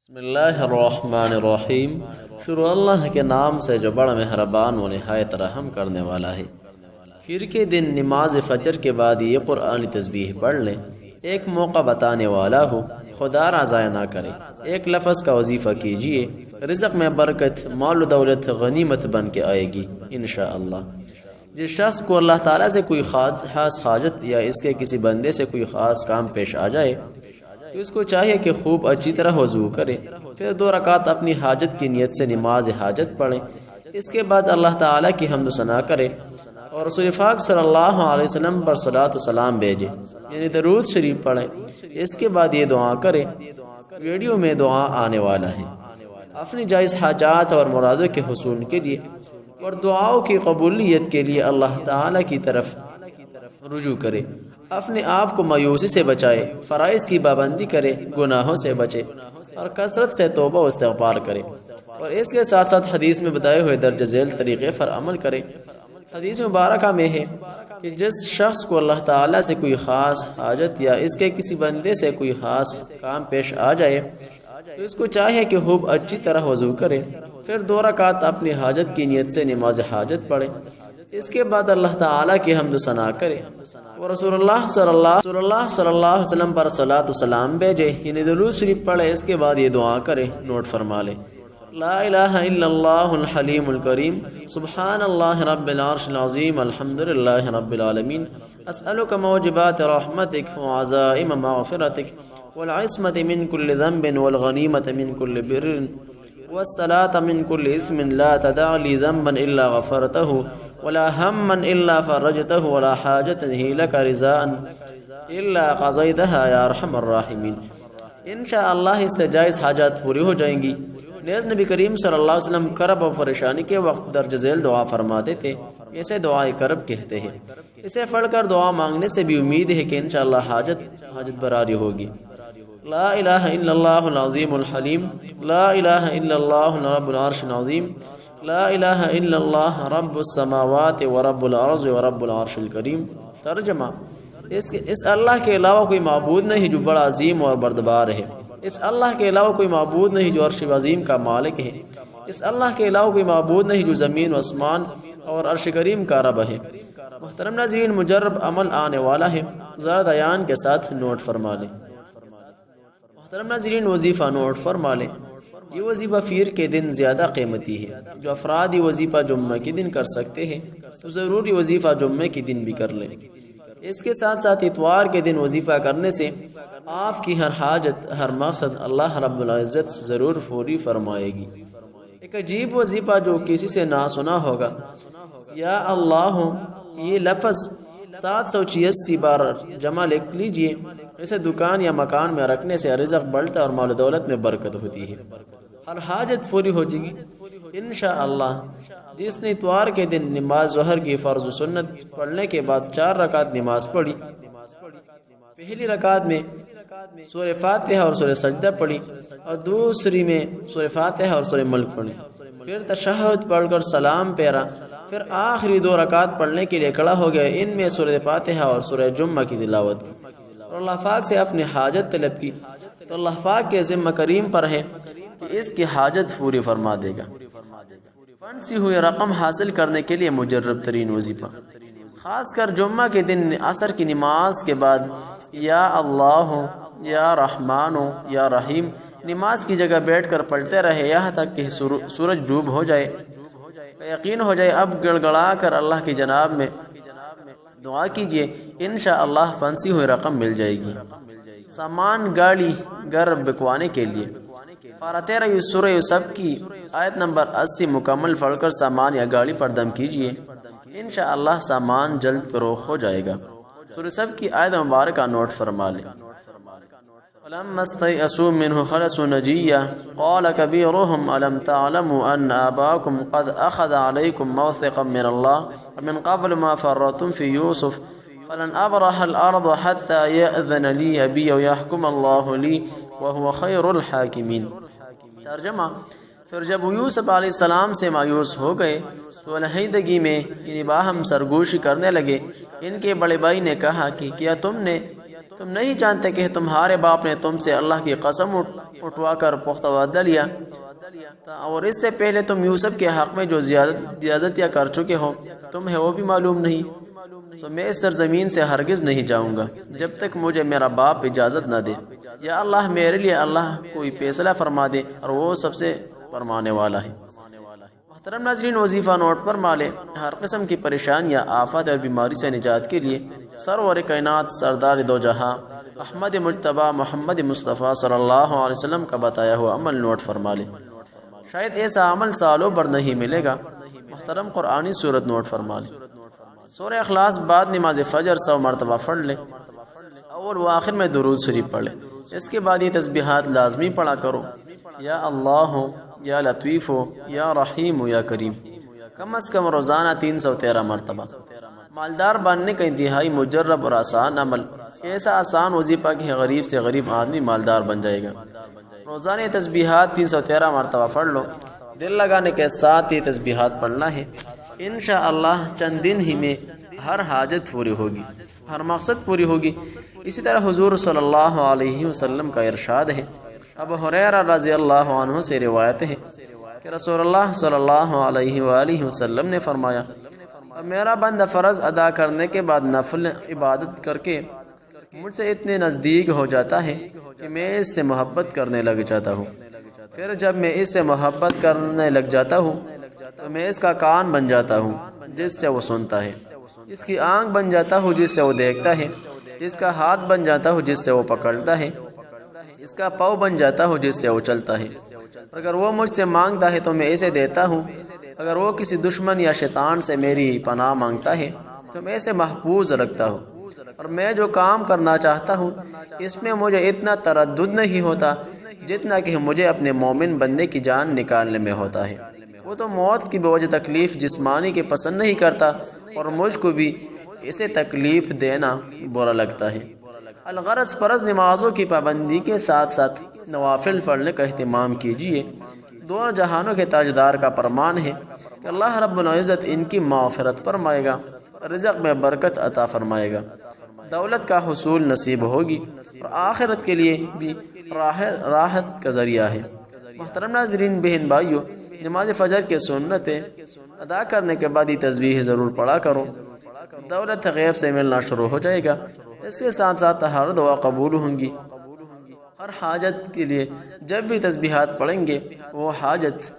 بسم اللہ الرحمن الرحیم۔ شروع اللہ کے نام سے جو بڑا مہربان و نہایت رحم کرنے والا ہے۔ پھر کے دن نماز فجر کے بعد یہ قرآنی تسبیح پڑھ لیں۔ ایک موقع بتانے والا ہو، خدا را ضائع نہ کرے۔ ایک لفظ کا وظیفہ کیجئے، رزق میں برکت، مال و دولت غنیمت بن کے آئے گی انشاءاللہ۔ جس شخص کو اللہ تعالیٰ سے کوئی خاص حاجت یا اس کے کسی بندے سے کوئی خاص کام پیش آ جائے تو اس کو چاہیے کہ خوب اچھی طرح وضو کرے، پھر 2 رکعت اپنی حاجت کی نیت سے نماز حاجت پڑھیں۔ اس کے بعد اللہ تعالیٰ کی حمد و ثنا کرے اور رسول پاک صلی اللہ علیہ وسلم پر صلاۃ و سلام بھیجے، یعنی درود شریف پڑھیں۔ اس کے بعد یہ دعا کرے، ویڈیو میں دعا آنے والا ہے، اپنی جائز حاجات اور مرادوں کے حصول کے لیے اور دعاؤں کی قبولیت کے لیے اللہ تعالیٰ کی طرف رجوع کرے۔ اپنے آپ کو مایوسی سے بچائے، فرائض کی پابندی کرے، گناہوں سے بچے اور کثرت سے توبہ و استغفار کرے، اور اس کے ساتھ ساتھ حدیث میں بتائے ہوئے درج ذیل طریقے پر عمل کرے۔ حدیث مبارکہ میں ہے کہ جس شخص کو اللہ تعالیٰ سے کوئی خاص حاجت یا اس کے کسی بندے سے کوئی خاص کام پیش آ جائے تو اس کو چاہیے کہ خوب اچھی طرح وضو کرے، پھر 2 رکعت اپنی حاجت کی نیت سے نماز حاجت پڑھے۔ اس کے بعد اللہ تعالیٰ کی حمد و ثنا کرے اور رسول اللہ صلی اللہ علیہ وسلم پر صلاۃ و سلام بھیجے، یعنی درود شریف پڑھے۔ اس کے بعد یہ دعا کرے، نوٹ فرما لے: لا الہ الا اللہ الحلیم الکریم، سبحان اللہ رب العرش العظیم، الحمد للہ رب العالمین، اسألک موجبات رحمتک وعزائم مغفرتک والعصمت من کل ذنب والغنیمت من کل بر والصلاة من كل اسم لا تدع لي ذنبا إلا غفرته ولا هما إلا فرجته ولا حاجة هي لك رضاء إلا قضيتها يا أرحم الراحمين۔ انشاءاللہ اس سے جائز حاجات پوری ہو جائیں گی۔ نیز نبی کریم صلی اللہ علیہ وسلم کرب و پریشانی کے وقت درج ذیل دعا فرماتے تھے، اسے دعائے کرب کہتے ہیں۔ اسے پڑھ کر دعا مانگنے سے بھی امید ہے کہ انشاءاللہ حاجت براری ہوگی۔ لا الہ الا اللہ العظیم الحلیم، لا الہ الا اللہ رب العرش العظیم، لا الہ الا اللہ رب السماوات ورب الارض ورب العرش الکریم۔ ترجمہ: اس اللہ کے علاوہ کوئی معبود نہیں جو بڑا عظیم اور بردبار ہے۔ اس اللہ کے علاوہ کوئی معبود نہیں جو عرش عظیم کا مالک ہے۔ اس اللہ کے علاوہ کوئی معبود نہیں جو زمین و اسمان اور عرش کریم کا رب ہے۔ محترم ناظرین، مجرب عمل آنے والا ہے، ذرا دھیان کے ساتھ نوٹ فرما لیں۔ محترم ناظرین، وظیفہ نوٹ فرما لیں۔ یہ وظیفہ پیر کے دن زیادہ قیمتی ہے۔ جو افراد یہ وظیفہ جمعہ کے دن کر سکتے ہیں تو ضروری وظیفہ جمعہ کے دن بھی کر لیں۔ اس کے ساتھ ساتھ اتوار کے دن وظیفہ کرنے سے آپ کی ہر حاجت، ہر مقصد اللہ رب العزت ضرور پوری فرمائے گی۔ ایک عجیب وظیفہ جو کسی سے نہ سنا ہوگا، یا اللہ، یہ لفظ 786 بار جمع لکھ لیجئے۔ اسے دکان یا مکان میں رکھنے سے رزق بڑھتا اور مال و دولت میں برکت ہوتی ہے، ہر حاجت پوری ہو جائے گی انشاءاللہ۔ جس نے اتوار کے دن نماز ظہر کی فرض و سنت پڑھنے کے بعد 4 رکعت نماز پڑھی، پہلی رکعت میں سورہ فاتحہ اور سورہ سجدہ پڑھی اور دوسری میں سورہ فاتحہ اور سورہ ملک پڑھی، پھر تشہد پڑھ کر سلام پھیرا، پھر آخری 2 رکعت پڑھنے کے لیے کھڑا ہو گیا۔ ان میں سورہ فاتحہ اور سورہ جمعہ کی تلاوت کی اور اللہ پاک سے اپنی حاجت طلب کی، تو اللہ پاک کے ذمہ کریم پر ہے کہ اس کی حاجت پوری فرما دے گا۔ فنسی ہوئے رقم حاصل کرنے کے لیے مجرب ترین وظیفہ، خاص کر جمعہ کے دن عصر کی نماز کے بعد یا اللہ، یا رحمان، یا رحیم نماز کی جگہ بیٹھ کر پڑھتے رہے یہاں تک کہ سورج ڈوب ہو جائے۔ یقین ہو جائے اب گڑ گڑا کر اللہ کی جناب میں دعا کیجئے، انشاءاللہ فنسی ہوئی رقم مل جائے گی۔ سامان گاڑی گھر بکوانے کے لیے پارہ 13 سورہ یوسف کی آیت نمبر 80 مکمل پڑھ کر سامان یا گاڑی پر دم کیجئے، انشاءاللہ سامان جلد فروخت ہو جائے گا۔ سورہ یوسف کی آیت مبارکہ نوٹ فرما لیں۔ فلما استيئسوا منه خلصوا نجيا قال كبيرهم ألم تعلموا أن آباءكم قد أخذ عليكم موثقا من الله ومن قبل ما فرطتم في يوسف فلن أبرح الأرض حتى يأذن لي أبي ويحكم الله لي وهو خير الحاكمين۔ ترجمہ: پھر جب یوسف علیہ السلام سے مایوس ہو گئے تو علیحدگی میں یعنی باہم سرگوشی کرنے لگے۔ ان کے بڑے بھائی نے کہا کہ کیا تم نہیں جانتے کہ تمہارے باپ نے تم سے اللہ کی قسم اٹھوا کر پختہ وعدہ لیا اور اس سے پہلے تم یوسف کے حق میں جو زیادتیاں کر چکے ہو تمہیں وہ بھی معلوم نہیں، تو میں اس سرزمین سے ہرگز نہیں جاؤں گا جب تک مجھے میرا باپ اجازت نہ دے۔ یا اللہ میرے لیے اللہ کوئی فیصلہ فرما دے اور وہ سب سے فرمانے والا ہے۔ محترم ناظرین، وظیفہ نوٹ فرما لیں، ہر قسم کی پریشانیاں، آفات اور بیماری سے نجات کے لیے سرور کائنات سردار دو جہاں احمد مجتبی محمد مصطفیٰ صلی اللہ علیہ وسلم کا بتایا ہوا عمل نوٹ فرما لیں، شاید ایسا عمل سالوں بھر نہیں ملے گا۔ محترم قرآنی صورت نوٹ فرما لیں، سورہ اخلاص بعد نماز فجر 100 مرتبہ پڑھ لیں، اول و آخر میں درود شریف پڑھ لیں، اس کے بعد یہ تسبیحات لازمی پڑھا کرو، یا اللہ ہو، یا لطیف ہو، یا رحیم ہو، یا کریم، کم از کم روزانہ 313 مرتبہ۔ مالدار بننے کا انتہائی مجرب اور آسان عمل، ایسا آسان وظیفہ کہ غریب سے غریب آدمی مالدار بن جائے گا۔ روزانہ تسبیحات 313 مرتبہ پڑھ لو، دل لگانے کے ساتھ یہ تسبیحات پڑھنا ہے، انشاءاللہ چند دن ہی میں ہر حاجت پوری ہوگی، ہر مقصد پوری ہوگی۔ اسی طرح حضور صلی اللہ علیہ وسلم کا ارشاد ہے، ابو ہریرہ رضی اللہ عنہ سے روایت ہے کہ رسول اللہ صلی اللہ علیہ وآلہ وسلم نے فرمایا، میرا بندہ فرض ادا کرنے کے بعد نفل عبادت کر کے مجھ سے اتنے نزدیک ہو جاتا ہے کہ میں اس سے محبت کرنے لگ جاتا ہوں، پھر جب میں اس سے محبت کرنے لگ جاتا ہوں تو میں اس کا کان بن جاتا ہوں جس سے وہ سنتا ہے، اس کی آنکھ بن جاتا ہوں جس سے وہ دیکھتا ہے، اس کا ہاتھ بن جاتا ہوں جس سے وہ پکڑتا ہے، اس کا پاؤں بن جاتا ہوں جس سے وہ چلتا ہے۔ اگر وہ مجھ سے مانگتا ہے تو میں اسے دیتا ہوں، اگر وہ کسی دشمن یا شیطان سے میری پناہ مانگتا ہے تو میں اسے محفوظ رکھتا ہوں، اور میں جو کام کرنا چاہتا ہوں اس میں مجھے اتنا تردد نہیں ہوتا جتنا کہ مجھے اپنے مومن بندے کی جان نکالنے میں ہوتا ہے۔ وہ تو موت کی بوجھ تکلیف جسمانی کے پسند نہیں کرتا اور مجھ کو بھی اسے تکلیف دینا برا لگتا ہے۔ الغرض فرض نمازوں کی پابندی کے ساتھ ساتھ نوافل پڑھنے کا اہتمام کیجیے۔ دونوں جہانوں کے تاجدار کا فرمان ہے کہ اللہ رب العزت ان کی مغفرت فرمائے گا، رزق میں برکت عطا فرمائے گا، دولت کا حصول نصیب ہوگی اور آخرت کے لیے بھی راحت کا ذریعہ ہے۔ محترم ناظرین، بہن بھائیو، نماز فجر کے سنتیں ادا کرنے کے بعد یہ تسبیح ضرور پڑھا کرو، دولت غیب سے ملنا شروع ہو جائے گا، اس کے ساتھ ساتھ ہر دعا قبول ہوں گی، ہر حاجت کے لیے جب بھی تسبیحات پڑھیں گے وہ حاجت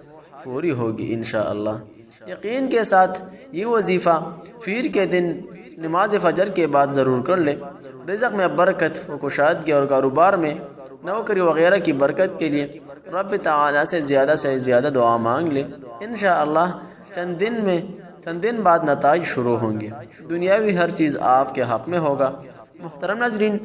پوری ہوگی انشاءاللہ۔ یقین کے ساتھ یہ وظیفہ پیر کے دن نماز فجر کے بعد ضرور کر لیں، رزق میں برکت و کشادگی اور کاروبار میں نوکری وغیرہ کی برکت کے لیے رب تعالیٰ سے زیادہ دعا مانگ لیں، انشاءاللہ چند دن بعد نتائج شروع ہوں گے، دنیاوی ہر چیز آپ کے حق میں ہوگا۔ محترم ناظرین،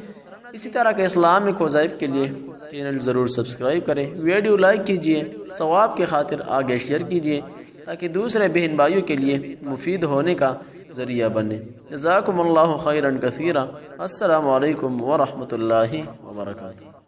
اسی طرح کے اسلامک وظائف کے لیے چینل ضرور سبسکرائب کریں، ویڈیو لائک کیجیے، ثواب کے خاطر آگے شیئر کیجیے تاکہ دوسرے بہن بھائیوں کے لیے مفید ہونے کا ذریعہ بنے۔ جزاکم اللہ خیرا کثیرا۔ السلام علیکم ورحمۃ اللہ وبرکاتہ۔